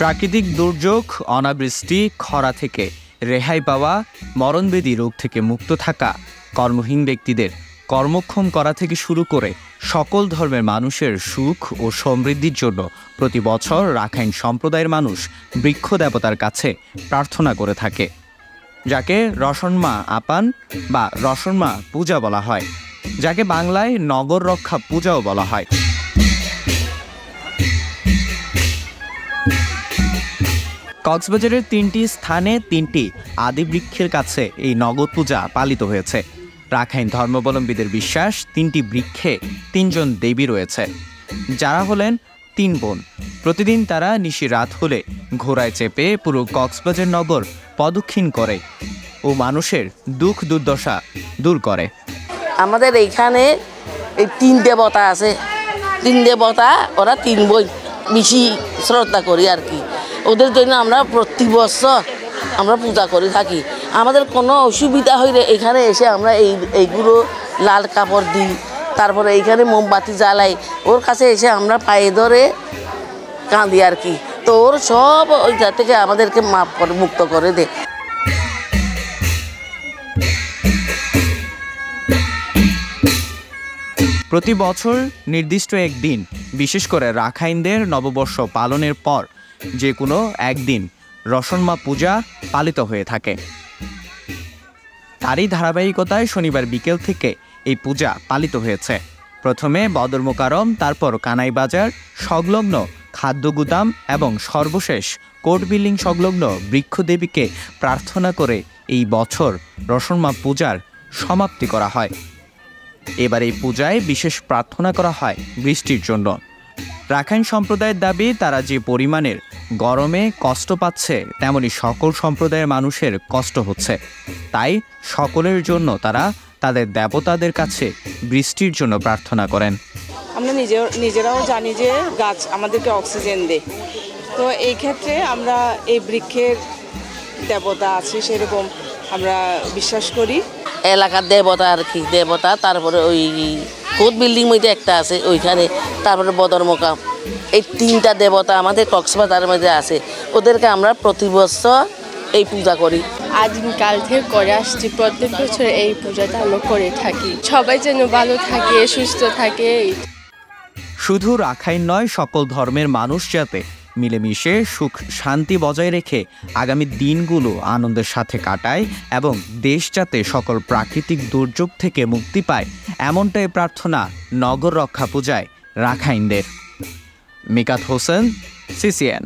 প্রাকৃতিক দুর্যোগ, অনাবৃষ্টি, খরা থেকে রেহাই পাওয়া, মরণবেদী রোগ থেকে মুক্ত থাকা, কর্মহীন ব্যক্তিদের কর্মক্ষম করা থেকে শুরু করে সকল ধর্মের মানুষের সুখ ও সমৃদ্ধির জন্য প্রতি বছর রাখাইন সম্প্রদায়ের মানুষ বৃক্ষ দেবতার কাছে প্রার্থনা করে থাকে, যাকে রসনমা আপান বা রসনমা পূজা বলা হয়, যাকে বাংলায় নগর রক্ষা পূজাও বলা হয়। কক্সবাজারের ৩টি স্থানে ৩টি আদি বৃক্ষের কাছে এই নগর পূজা পালিত হয়েছে। রাখাইন ধর্মাবলম্বীদের বিশ্বাস ৩টি বৃক্ষে ৩ জন দেবী রয়েছে, যারা হলেন ৩ বোন। প্রতিদিন তারা নিশি রাত হলে ঘোড়ায় চেপে পুরো কক্সবাজার নগর প্রদক্ষিণ করে ও মানুষের দুঃখ দুর্দশা দূর করে। আমাদের এইখানে এই ৩ দেবতা আছে, ৩ দেবতা, ওরা ৩ বোন, বেশি শ্রদ্ধা করি আর কি। ওদের জন্য আমরা প্রতি বছর আমরা পূজা করে থাকি। আমাদের কোনো অসুবিধা হইলে এখানে এসে আমরা এইগুলো লাল কাপড় দিই, তারপরে এইখানে মোমবাতি জ্বালাই, ওর কাছে এসে আমরা পায়ে ধরে কাঁদি আর কি। তো ওর সব ওইটা থেকে আমাদেরকে মাফ করে মুক্ত করে দেয়। প্রতি বছর নির্দিষ্ট একদিন, বিশেষ করে রাখাইনদের নববর্ষ পালনের পর যে কোনো একদিন রসনমা পূজা পালিত হয়ে থাকে। তারই ধারাবাহিকতায় শনিবার বিকেল থেকে এই পূজা পালিত হয়েছে। প্রথমে বদর মোকাররম, তারপর কানাইবাজার সংলগ্ন খাদ্য গুদাম এবং সর্বশেষ কোর্ট বিল্ডিং সংলগ্ন বৃক্ষদেবীকে প্রার্থনা করে এই বছর রসনমা পূজার সমাপ্তি করা হয়। এবার এই পূজায় বিশেষ প্রার্থনা করা হয় বৃষ্টির জন্য। রাখাইন সম্প্রদায়ের দাবি, তারা যে পরিমাণের গরমে কষ্ট পাচ্ছে তেমনি সকল সম্প্রদায়ের মানুষের কষ্ট হচ্ছে, তাই সকলের জন্য তারা তাদের দেবতাদের কাছে বৃষ্টির জন্য প্রার্থনা করেন। আমরা নিজেরাও জানি যে গাছ আমাদেরকে অক্সিজেন দেয়, তো এই ক্ষেত্রে আমরা এই বৃক্ষের দেবতা আছে সেরকম আমরা বিশ্বাস করি। এলাকার দেবতা আর কি, দেবতা, তারপরে ওই কোর্ট বিল্ডিং মধ্যে একটা আছে ওইখানে, তারপরে বদর মোকাম, এই 3টা দেবতা আমাদের কক্সবাজারের মধ্যে আছে। ওদেরকে আমরা প্রতি বছর এই পূজা করি। আদিমকাল থেকে করে আসছি, প্রত্যেক বছর এই পূজাটা আমরা করে থাকি। সবাই যেন ভালো থাকে, সুস্থ থাকে। শুধু রাখাইন নয়, সকল ধর্মের মানুষ যাতে মিলেমিশে সুখ শান্তি বজায় রেখে আগামী দিনগুলো আনন্দের সাথে কাটায় এবং দেশ যাতে সকল প্রাকৃতিক দুর্যোগ থেকে মুক্তি পায়, এমনটাই প্রার্থনা নগর রক্ষা পূজায় রাখাইনদের। মিকাত হোসেন, CCN।